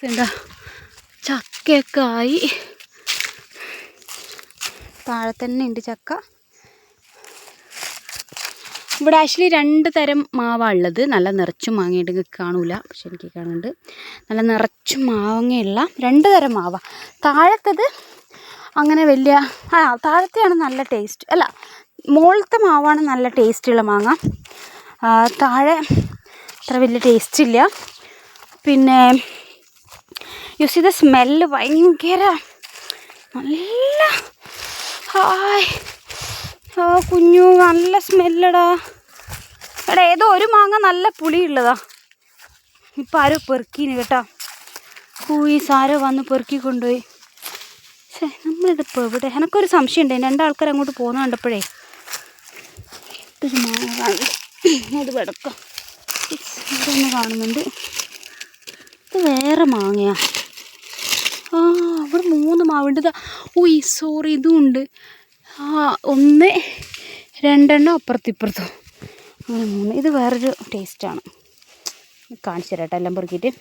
എന്താ ചക്കയൊക്കെ ആയി. താഴെ തന്നെ ഉണ്ട് ചക്ക. ഇവിടെ ആക്ച്വലി 2 തരം മാവാണ് ഉള്ളത്. നല്ല നിറച്ചും മാങ്ങയുണ്ട്, കാണൂല പക്ഷെ എനിക്ക് കാണുന്നുണ്ട്. നല്ല നിറച്ചും മാങ്ങയുള്ള 2 തരം മാവാണ്. താഴത്തത് അങ്ങനെ വലിയ താഴത്തെയാണ് നല്ല ടേസ്റ്റ്. അല്ല, മുകളിലത്തെ മാവാണ് നല്ല ടേസ്റ്റുള്ള മാങ്ങ. താഴെ അത്ര വലിയ ടേസ്റ്റ് ഇല്ല. പിന്നെ യൂസ് ചെയ്ത സ്മെല്ല് ഭയങ്കര നല്ല കുഞ്ഞു നല്ല സ്മെല്ലടാ. എടാ ഏതോ ഒരു മാങ്ങ നല്ല പുളിയുള്ളതാ. ഇപ്പം ആരോ പെറുക്കീന് കേട്ടോ. സാരോ വന്ന് പെറുക്കി കൊണ്ടുപോയി. നമ്മളിതിപ്പോൾ എവിടെ? എനക്കൊരു സംശയം ഉണ്ട്. 2 ആൾക്കാർ അങ്ങോട്ട് പോകുന്ന കണ്ടപ്പോഴേ ഇതൊരു മാങ്ങ അത് വെടക്കാം ഇതൊന്ന് കാണുന്നുണ്ട്. ഇത് വേറെ മാങ്ങയാ. അവിടെ 3 മാവുണ്ട്. സോറി, ഇതും ഉണ്ട്. 1 2 അപ്പുറത്തിപ്പുറത്തും അങ്ങനെ 3. ഇത് വേറൊരു ടേസ്റ്റാണ്. കാണിച്ചു തരാം കേട്ടോ എല്ലാം പെറുക്കിയിട്ട്.